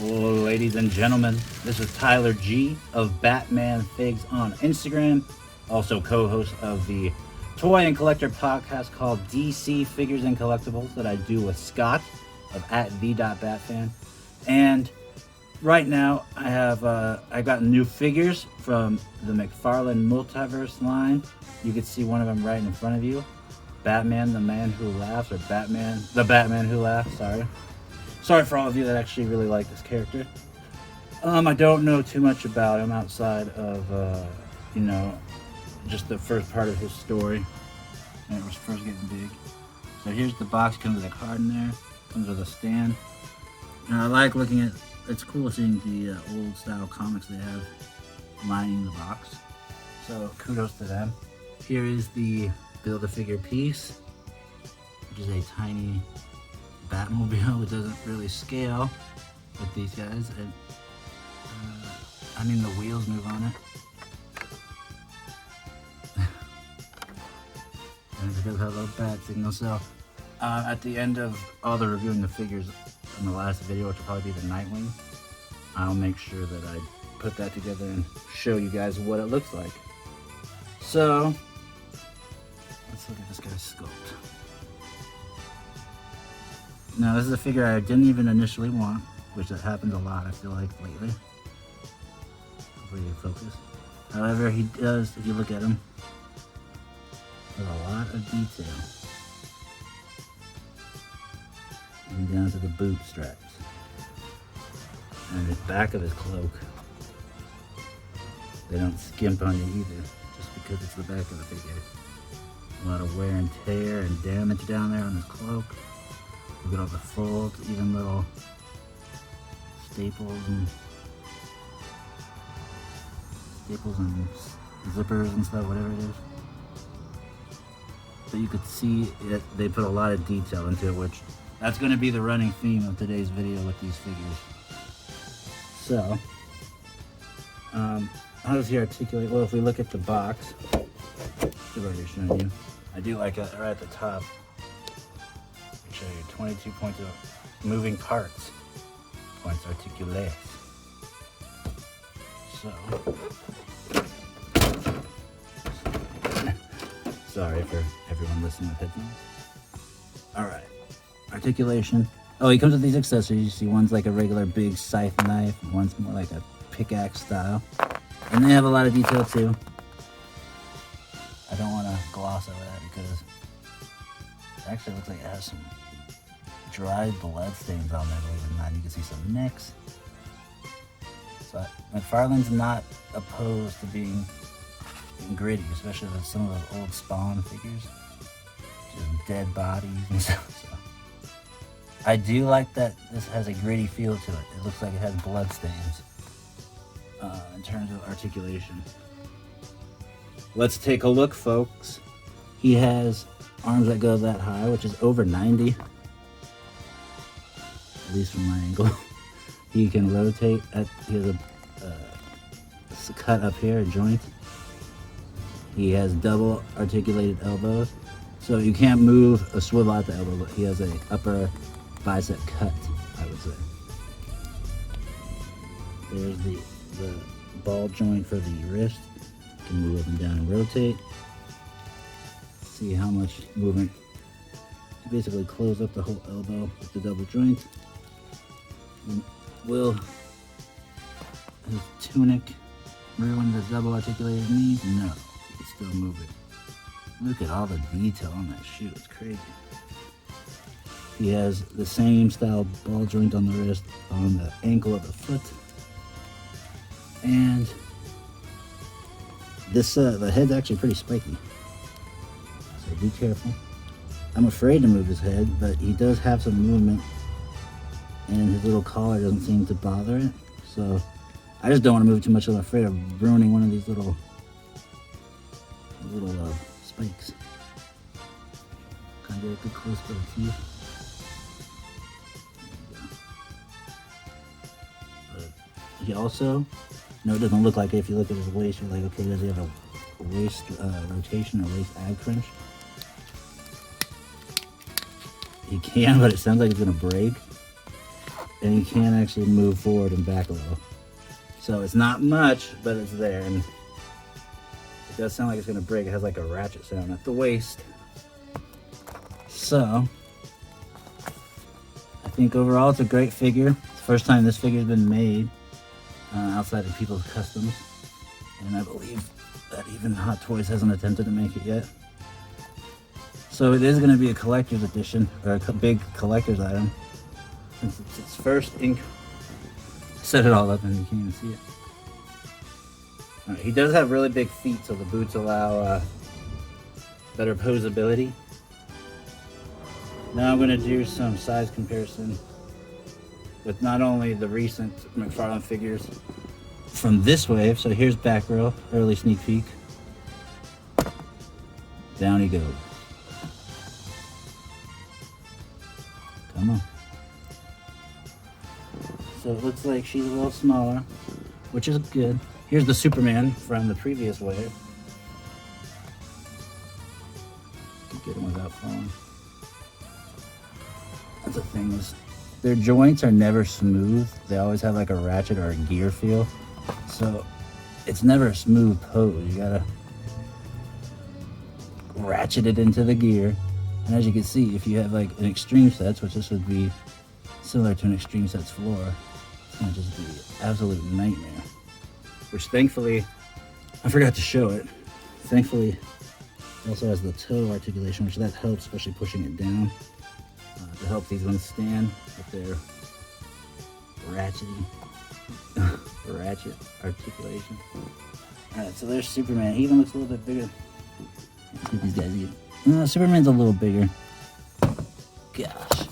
Hello, ladies and gentlemen. This is Tyler G of Batman Figs on Instagram, also co-host of the toy and collector podcast called DC Figures and Collectibles that I do with Scott of @the.batfan. And right now I got new figures from the McFarlane Multiverse line. You can see one of them right in front of you. Batman, the Man Who Laughs, or Batman, the Batman Who Laughs, Sorry for all of you that actually really like this character. I don't know too much about him outside of, just the first part of his story. When it was first getting big. So here's the box, comes with a card in there, comes with a stand. And I like looking at, it's cool seeing the old style comics they have lining the box. So kudos to them. Here is the Build-A-Figure piece, which is a tiny Batmobile. It doesn't really scale with these guys. The wheels move on it. And it does have a bat signal. So at the end of all the reviewing the figures in the last video, which will probably be the Nightwing, I'll make sure that I put that together and show you guys what it looks like. So let's look at this guy's sculpt. Now this is a figure I didn't even initially want, which that happens a lot I feel like lately. Hopefully you focus. However, he does, if you look at him, with a lot of detail. And down to the boot straps. And the back of his cloak. They don't skimp on you either, just because it's the back of the figure. A lot of wear and tear and damage down there on his cloak. Look at all the folds, even little staples and zippers and stuff, whatever it is. But you could see it, they put a lot of detail into it, which that's going to be the running theme of today's video with these figures. So, how does he articulate? Well, if we look at the box, I've already shown you. I do like it right at the top. Show you 22 points of moving parts. Points articulate. So, sorry for everyone listening with headphones. Alright, articulation. Oh, he comes with these accessories. You see, one's like a regular big scythe knife, and one's more like a pickaxe style. And they have a lot of detail too. I don't want to gloss over that because it actually looks like it has some dried blood stains on there, believe it or not. You can see some nicks. So McFarlane's not opposed to being gritty, especially with some of those old Spawn figures. Just dead bodies and stuff. So I do like that this has a gritty feel to it. It looks like it has blood stains in terms of articulation. Let's take a look, folks. He has arms that go that high, which is over 90. At least from my angle. He can rotate. He has a cut up here, a joint. He has double articulated elbows. So you can't move a swivel at the elbow, but he has a upper bicep cut, I would say. There's the ball joint for the wrist. You can move up and down and rotate. See how much movement. You basically close up the whole elbow with the double joint. And will his tunic ruin the double articulated knee? No, you can still move it. Look at all the detail on that shoe, it's crazy. He has the same style ball joint on the wrist, on the ankle of the foot. And this, the head's actually pretty spiky. So be careful. I'm afraid to move his head, but he does have some movement. And his little collar doesn't seem to bother it. So I just don't want to move too much. I'm afraid of ruining one of these little spikes. Kind of get a good close to the teeth. But he also, no, it doesn't look like it. If you look at his waist, you're like, okay, does he have a waist rotation or waist ab crunch? He can, but it sounds like it's gonna break. and you can actually move forward and back a little. So it's not much, but it's there, and it does sound like it's gonna break. It has like a ratchet sound at the waist. So I think overall it's a great figure. It's the first time this figure's been made outside of People's Customs, and I believe that even Hot Toys hasn't attempted to make it yet. So it is going to be a collector's edition, or a big collector's item, since it's its first ink. Set it all up and you can't even see it. Right, he does have really big feet, so the boots allow better posability. Now I'm going to do some size comparison with not only the recent McFarlane figures from this wave. So here's back row, early sneak peek. Down he goes. Come on. So it looks like she's a little smaller, which is good. Here's the Superman from the previous wave. Get him without falling. That's the thing, is their joints are never smooth. They always have like a ratchet or a gear feel. So it's never a smooth pose. You gotta ratchet it into the gear. And as you can see, if you have like an extreme sets, which this would be similar to an extreme sets floor, it's gonna just be an absolute nightmare. Which thankfully, I forgot to show it. Thankfully, it also has the toe articulation, which that helps, especially pushing it down, to help these ones stand with their ratchet articulation. Alright, so there's Superman. He even looks a little bit bigger. Let's see what these guys eat. No, Superman's a little bigger. Gosh.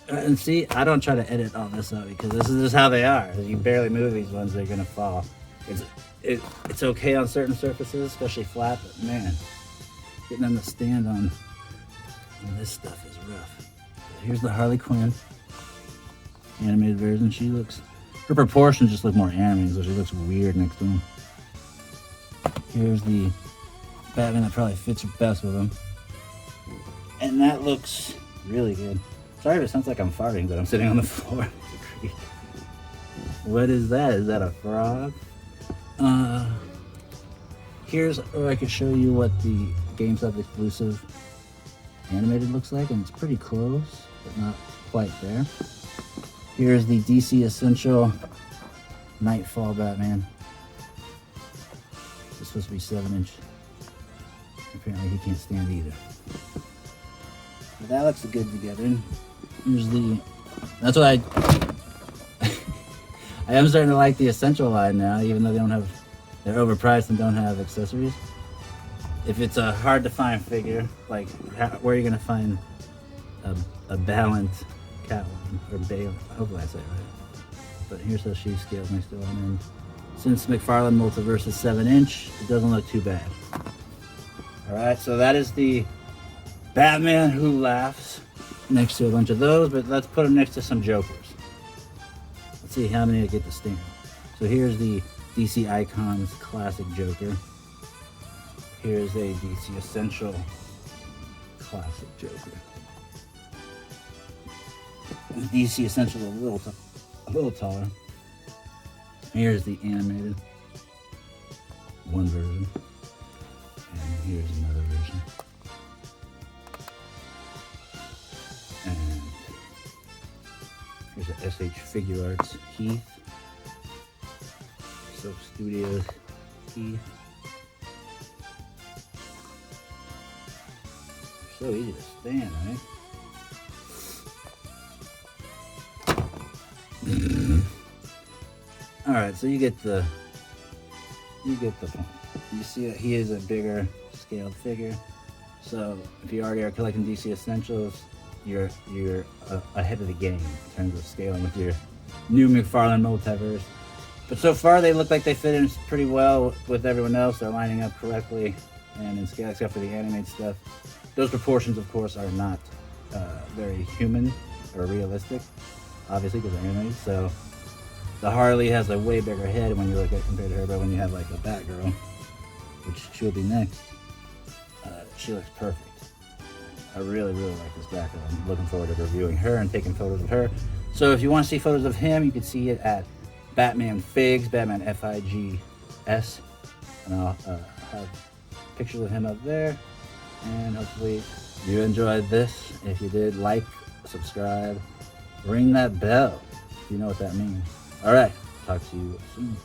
And see, I don't try to edit all this out because this is just how they are. As you barely move these ones, they're gonna fall. It's okay on certain surfaces, especially flat, but man, getting them to stand on this stuff is rough. But here's the Harley Quinn animated version. She looks, her proportions just look more animated, so she looks weird next to him. Here's the Batman that probably fits best with him, and that looks really good. Sorry if it sounds like I'm farting, but I'm sitting on the floor. What is that? Is that a frog? Here's where I could show you what the GameStop exclusive animated looks like, and it's pretty close, but not quite there. Here's the DC Essential Nightfall Batman. It's supposed to be 7-inch. Apparently he can't stand either. But that looks good together. Here's the, that's what I am starting to like the Essential line now, even though they don't have, they're overpriced and don't have accessories. If it's a hard to find figure, like where are you gonna find a balanced Catwoman or Bale? Hopefully I say it right. But here's how she scales next to one. And since McFarlane Multiverse is 7-inch, it doesn't look too bad. All right, so that is the Batman Who Laughs next to a bunch of those, but let's put them next to some Jokers. Let's see how many I get to stand. So here's the DC Icons Classic Joker. Here's a DC Essential Classic Joker. And DC Essential a little taller. Here's the animated one version. And here's another version. And here's a SH Figure Arts Heath. Soap Studios Heath. So easy to stand, right? All right, so you get the point. You see that he is a bigger scaled figure. So if you already are collecting DC Essentials, you're ahead of the game in terms of scaling with your new McFarlane Multiverse. But so far they look like they fit in pretty well with everyone else. They're lining up correctly and in scale, except for the animated stuff. Those proportions, of course, are not very human or realistic, obviously, because they're animated. So the Harley has a way bigger head when you look at it compared to her, but when you have like a Batgirl, which she'll be next, she looks perfect. I really like this backer. I'm looking forward to reviewing her and taking photos of her. So if you want to see photos of him, you can see it at Batman Figs, Batman Figs, and I'll have pictures of him up there. And hopefully you enjoyed this. If you did, like, subscribe, ring that bell if you know what that means. All right, talk to you soon.